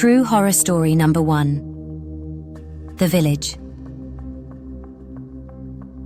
True horror story number 1. The Village.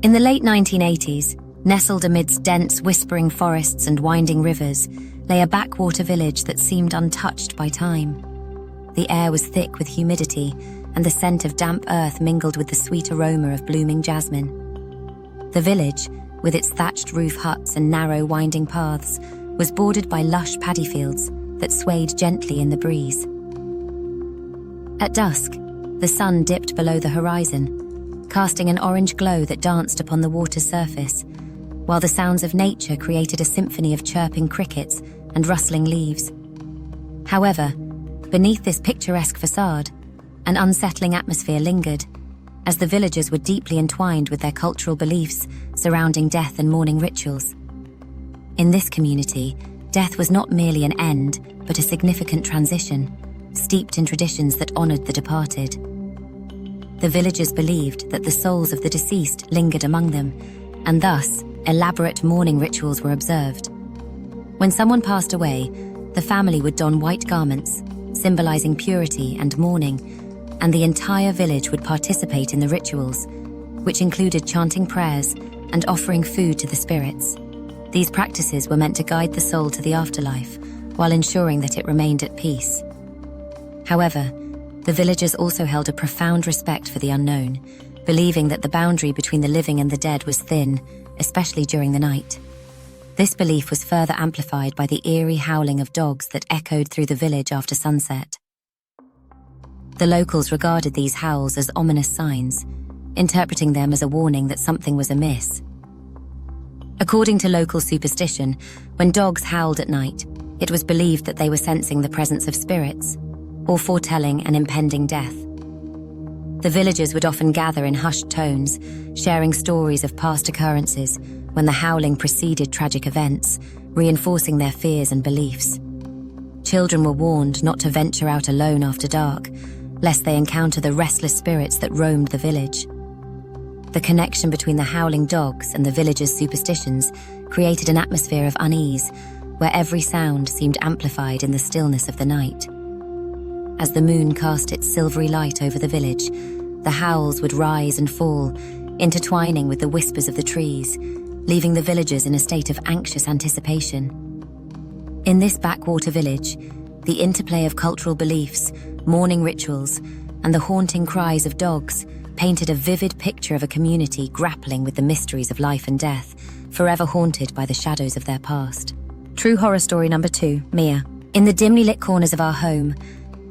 In the late 1980s, nestled amidst dense, whispering forests and winding rivers, lay a backwater village that seemed untouched by time. The air was thick with humidity, and the scent of damp earth mingled with the sweet aroma of blooming jasmine. The village, with its thatched roof huts and narrow, winding paths, was bordered by lush paddy fields that swayed gently in the breeze. At dusk, the sun dipped below the horizon, casting an orange glow that danced upon the water's surface, while the sounds of nature created a symphony of chirping crickets and rustling leaves. However, beneath this picturesque facade, an unsettling atmosphere lingered, as the villagers were deeply entwined with their cultural beliefs surrounding death and mourning rituals. In this community, death was not merely an end, but a significant transition, steeped in traditions that honored the departed. The villagers believed that the souls of the deceased lingered among them, and thus, elaborate mourning rituals were observed. When someone passed away, the family would don white garments, symbolizing purity and mourning, and the entire village would participate in the rituals, which included chanting prayers and offering food to the spirits. These practices were meant to guide the soul to the afterlife, while ensuring that it remained at peace. However, the villagers also held a profound respect for the unknown, believing that the boundary between the living and the dead was thin, especially during the night. This belief was further amplified by the eerie howling of dogs that echoed through the village after sunset. The locals regarded these howls as ominous signs, interpreting them as a warning that something was amiss. According to local superstition, when dogs howled at night, it was believed that they were sensing the presence of spirits, or foretelling an impending death. The villagers would often gather in hushed tones, sharing stories of past occurrences when the howling preceded tragic events, reinforcing their fears and beliefs. Children were warned not to venture out alone after dark, lest they encounter the restless spirits that roamed the village. The connection between the howling dogs and the villagers' superstitions created an atmosphere of unease, where every sound seemed amplified in the stillness of the night. As the moon cast its silvery light over the village, the howls would rise and fall, intertwining with the whispers of the trees, leaving the villagers in a state of anxious anticipation. In this backwater village, the interplay of cultural beliefs, mourning rituals, and the haunting cries of dogs painted a vivid picture of a community grappling with the mysteries of life and death, forever haunted by the shadows of their past. True horror story number 2, Mia. In the dimly lit corners of our home,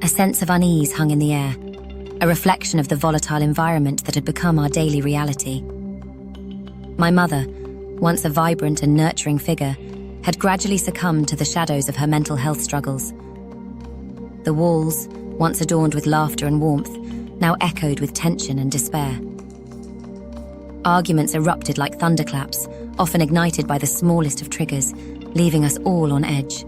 a sense of unease hung in the air, a reflection of the volatile environment that had become our daily reality. My mother, once a vibrant and nurturing figure, had gradually succumbed to the shadows of her mental health struggles. The walls, once adorned with laughter and warmth, now echoed with tension and despair. Arguments erupted like thunderclaps, often ignited by the smallest of triggers, leaving us all on edge.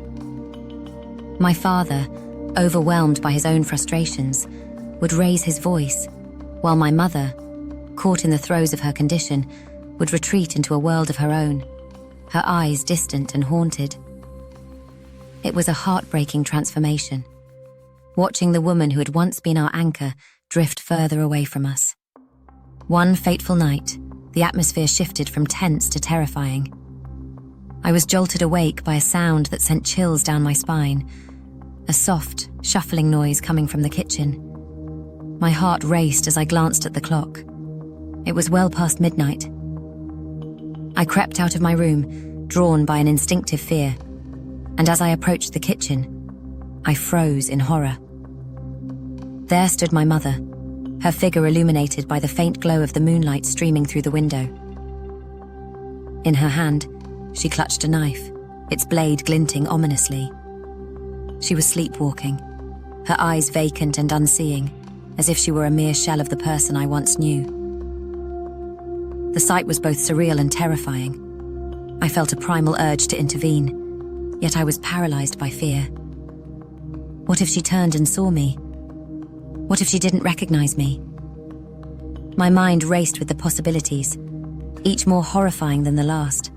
My father, overwhelmed by his own frustrations, would raise his voice, while my mother, caught in the throes of her condition, would retreat into a world of her own, her eyes distant and haunted. It was a heartbreaking transformation, watching the woman who had once been our anchor drift further away from us. One fateful night, the atmosphere shifted from tense to terrifying. I was jolted awake by a sound that sent chills down my spine, a soft, shuffling noise coming from the kitchen. My heart raced as I glanced at the clock. It was well past midnight. I crept out of my room, drawn by an instinctive fear, and as I approached the kitchen, I froze in horror. There stood my mother, her figure illuminated by the faint glow of the moonlight streaming through the window. In her hand, she clutched a knife, its blade glinting ominously. She was sleepwalking, her eyes vacant and unseeing, as if she were a mere shell of the person I once knew. The sight was both surreal and terrifying. I felt a primal urge to intervene, yet I was paralyzed by fear. What if she turned and saw me? What if she didn't recognize me? My mind raced with the possibilities, each more horrifying than the last.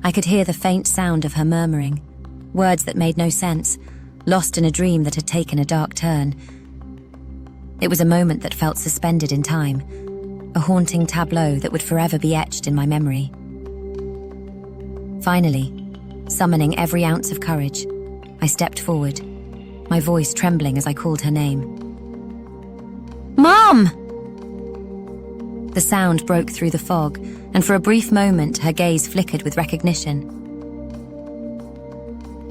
I could hear the faint sound of her murmuring, words that made no sense, lost in a dream that had taken a dark turn. It was a moment that felt suspended in time, a haunting tableau that would forever be etched in my memory. Finally, summoning every ounce of courage, I stepped forward, my voice trembling as I called her name. "Mom!" The sound broke through the fog, and for a brief moment her gaze flickered with recognition.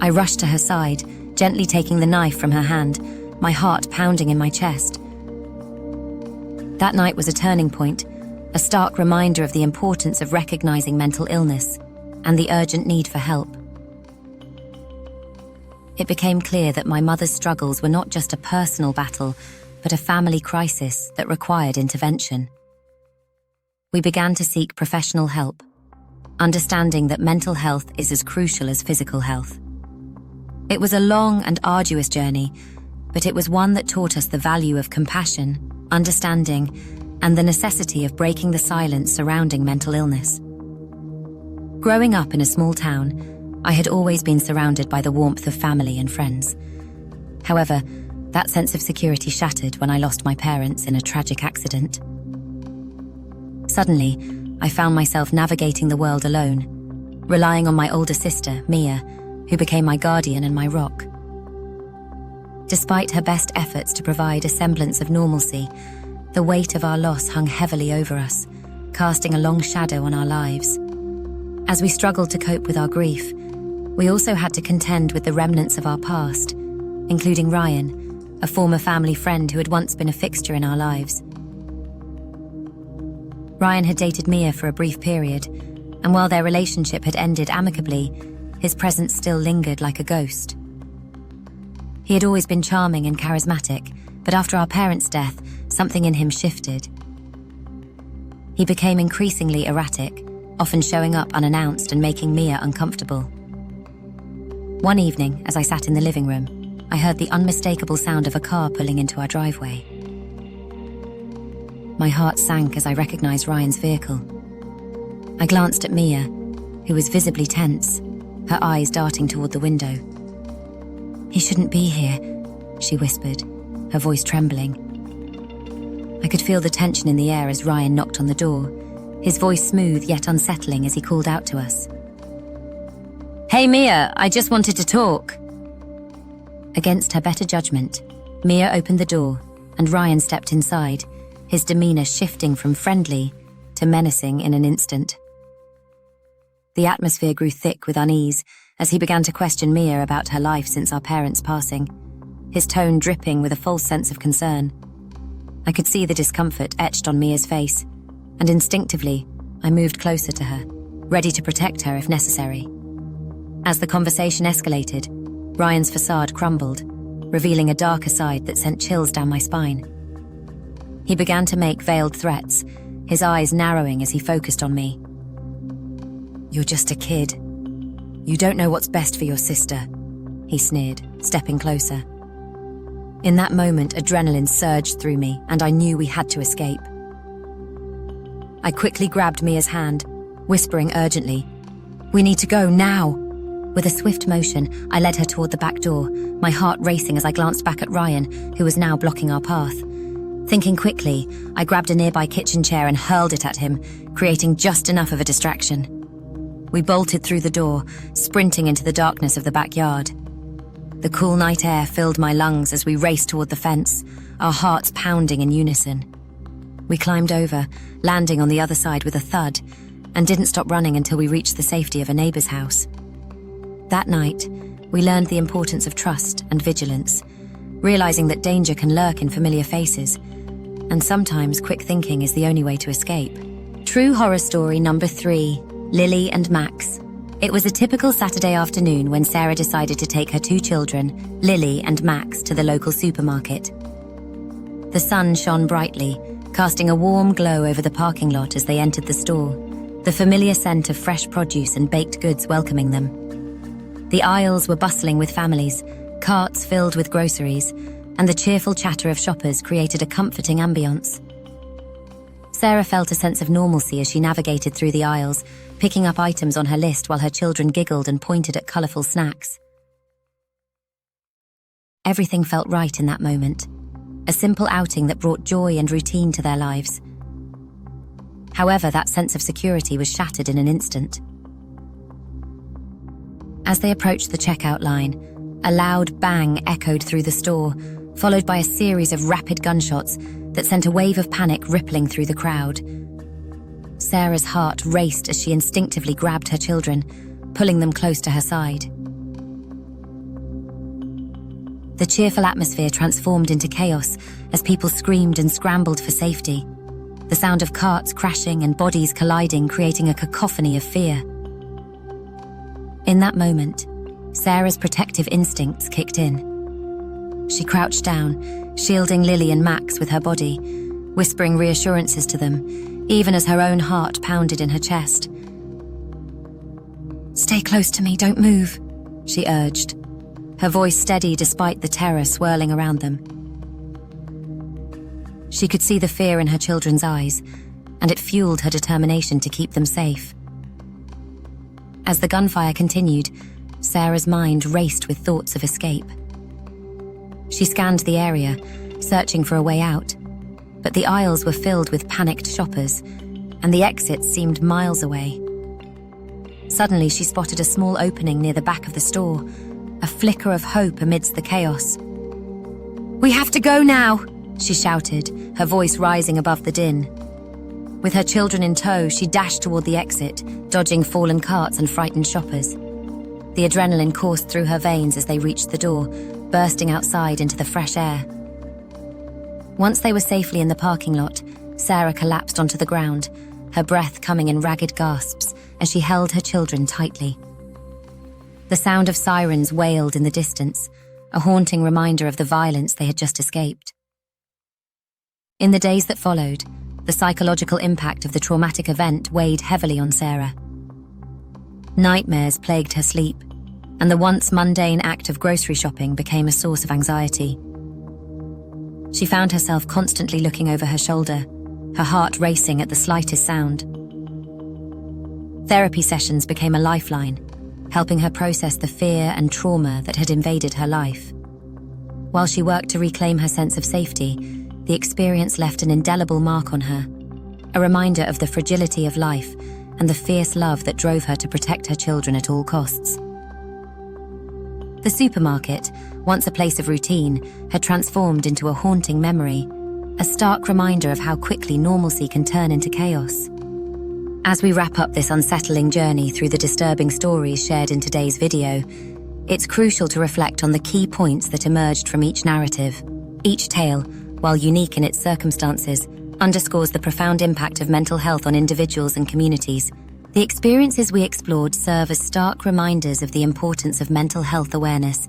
I rushed to her side, gently taking the knife from her hand, my heart pounding in my chest. That night was a turning point, a stark reminder of the importance of recognizing mental illness and the urgent need for help. It became clear that my mother's struggles were not just a personal battle, but a family crisis that required intervention. We began to seek professional help, understanding that mental health is as crucial as physical health. It was a long and arduous journey, but it was one that taught us the value of compassion, understanding, and the necessity of breaking the silence surrounding mental illness. Growing up in a small town, I had always been surrounded by the warmth of family and friends. However, that sense of security shattered when I lost my parents in a tragic accident. Suddenly, I found myself navigating the world alone, relying on my older sister, Mia, who became my guardian and my rock. Despite her best efforts to provide a semblance of normalcy, the weight of our loss hung heavily over us, casting a long shadow on our lives. As we struggled to cope with our grief, we also had to contend with the remnants of our past, including Ryan, a former family friend who had once been a fixture in our lives. Ryan had dated Mia for a brief period, and while their relationship had ended amicably, his presence still lingered like a ghost. He had always been charming and charismatic, but after our parents' death, something in him shifted. He became increasingly erratic, often showing up unannounced and making Mia uncomfortable. One evening, as I sat in the living room, I heard the unmistakable sound of a car pulling into our driveway. My heart sank as I recognized Ryan's vehicle. I glanced at Mia, who was visibly tense, her eyes darting toward the window. "He shouldn't be here," she whispered, her voice trembling. I could feel the tension in the air as Ryan knocked on the door, his voice smooth yet unsettling as he called out to us. "Hey Mia, I just wanted to talk." Against her better judgment, Mia opened the door and Ryan stepped inside, his demeanor shifting from friendly to menacing in an instant. The atmosphere grew thick with unease as he began to question Mia about her life since our parents' passing, his tone dripping with a false sense of concern. I could see the discomfort etched on Mia's face, and instinctively, I moved closer to her, ready to protect her if necessary. As the conversation escalated, Ryan's facade crumbled, revealing a darker side that sent chills down my spine. He began to make veiled threats, his eyes narrowing as he focused on me. "You're just a kid. You don't know what's best for your sister," he sneered, stepping closer. In that moment, adrenaline surged through me, and I knew we had to escape. I quickly grabbed Mia's hand, whispering urgently, "We need to go now." With a swift motion, I led her toward the back door, my heart racing as I glanced back at Ryan, who was now blocking our path. Thinking quickly, I grabbed a nearby kitchen chair and hurled it at him, creating just enough of a distraction. We bolted through the door, sprinting into the darkness of the backyard. The cool night air filled my lungs as we raced toward the fence, our hearts pounding in unison. We climbed over, landing on the other side with a thud, and didn't stop running until we reached the safety of a neighbor's house. That night, we learned the importance of trust and vigilance, realizing that danger can lurk in familiar faces, and sometimes quick thinking is the only way to escape. True horror story number 3, Lily and Max. It was a typical Saturday afternoon when Sarah decided to take her 2 children, Lily and Max, to the local supermarket. The sun shone brightly, casting a warm glow over the parking lot as they entered the store, the familiar scent of fresh produce and baked goods welcoming them. The aisles were bustling with families, carts filled with groceries, and the cheerful chatter of shoppers created a comforting ambience. Sarah felt a sense of normalcy as she navigated through the aisles, picking up items on her list while her children giggled and pointed at colourful snacks. Everything felt right in that moment. A simple outing that brought joy and routine to their lives. However, that sense of security was shattered in an instant. As they approached the checkout line, a loud bang echoed through the store, followed by a series of rapid gunshots that sent a wave of panic rippling through the crowd. Sarah's heart raced as she instinctively grabbed her children, pulling them close to her side. The cheerful atmosphere transformed into chaos as people screamed and scrambled for safety, the sound of carts crashing and bodies colliding creating a cacophony of fear. In that moment, Sarah's protective instincts kicked in. She crouched down, shielding Lily and Max with her body, whispering reassurances to them, even as her own heart pounded in her chest. "Stay close to me, don't move," she urged, her voice steady despite the terror swirling around them. She could see the fear in her children's eyes, and it fueled her determination to keep them safe. As the gunfire continued, Sarah's mind raced with thoughts of escape. She scanned the area, searching for a way out, but the aisles were filled with panicked shoppers, and the exits seemed miles away. Suddenly, she spotted a small opening near the back of the store, a flicker of hope amidst the chaos. "We have to go now!" she shouted, her voice rising above the din. With her children in tow, she dashed toward the exit, dodging fallen carts and frightened shoppers. The adrenaline coursed through her veins as they reached the door, bursting outside into the fresh air. Once they were safely in the parking lot, Sarah collapsed onto the ground, her breath coming in ragged gasps as she held her children tightly. The sound of sirens wailed in the distance, a haunting reminder of the violence they had just escaped. In the days that followed, the psychological impact of the traumatic event weighed heavily on Sarah. Nightmares plagued her sleep, and the once mundane act of grocery shopping became a source of anxiety. She found herself constantly looking over her shoulder, her heart racing at the slightest sound. Therapy sessions became a lifeline, helping her process the fear and trauma that had invaded her life. While she worked to reclaim her sense of safety, the experience left an indelible mark on her, a reminder of the fragility of life and the fierce love that drove her to protect her children at all costs. The supermarket, once a place of routine, had transformed into a haunting memory, a stark reminder of how quickly normalcy can turn into chaos. As we wrap up this unsettling journey through the disturbing stories shared in today's video, it's crucial to reflect on the key points that emerged from each narrative. Each tale, while unique in its circumstances, underscores the profound impact of mental health on individuals and communities. The experiences we explored serve as stark reminders of the importance of mental health awareness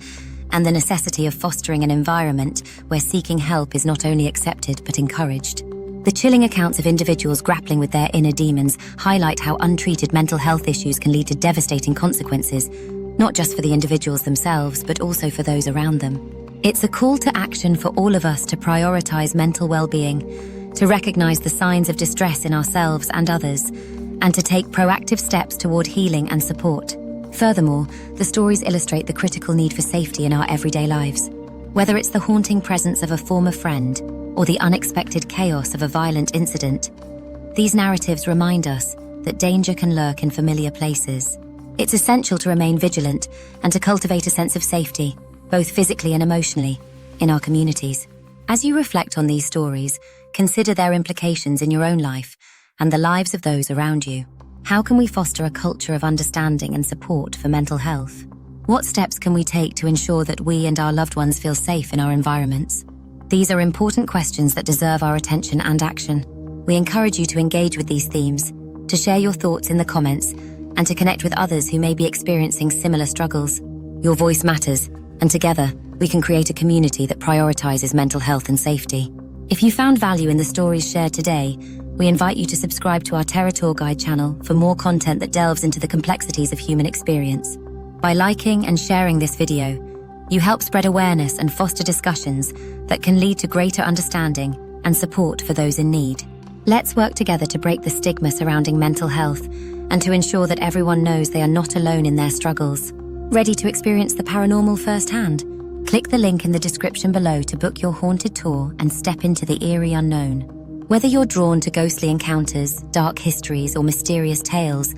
and the necessity of fostering an environment where seeking help is not only accepted but encouraged. The chilling accounts of individuals grappling with their inner demons highlight how untreated mental health issues can lead to devastating consequences, not just for the individuals themselves, but also for those around them. It's a call to action for all of us to prioritize mental well-being, to recognize the signs of distress in ourselves and others, and to take proactive steps toward healing and support. Furthermore, the stories illustrate the critical need for safety in our everyday lives. Whether it's the haunting presence of a former friend or the unexpected chaos of a violent incident, these narratives remind us that danger can lurk in familiar places. It's essential to remain vigilant and to cultivate a sense of safety, both physically and emotionally, in our communities. As you reflect on these stories, consider their implications in your own life and the lives of those around you. How can we foster a culture of understanding and support for mental health? What steps can we take to ensure that we and our loved ones feel safe in our environments? These are important questions that deserve our attention and action. We encourage you to engage with these themes, to share your thoughts in the comments, and to connect with others who may be experiencing similar struggles. Your voice matters, and together, we can create a community that prioritizes mental health and safety. If you found value in the stories shared today, we invite you to subscribe to our TerrorTourGuide channel for more content that delves into the complexities of human experience. By liking and sharing this video, you help spread awareness and foster discussions that can lead to greater understanding and support for those in need. Let's work together to break the stigma surrounding mental health and to ensure that everyone knows they are not alone in their struggles. Ready to experience the paranormal firsthand? Click the link in the description below to book your haunted tour and step into the eerie unknown. Whether you're drawn to ghostly encounters, dark histories, or mysterious tales,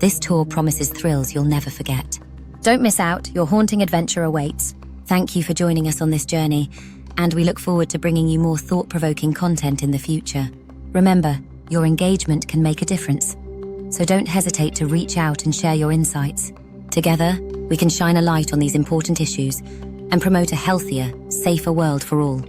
this tour promises thrills you'll never forget. Don't miss out, your haunting adventure awaits. Thank you for joining us on this journey, and we look forward to bringing you more thought-provoking content in the future. Remember, your engagement can make a difference, so don't hesitate to reach out and share your insights. Together, we can shine a light on these important issues and promote a healthier, safer world for all.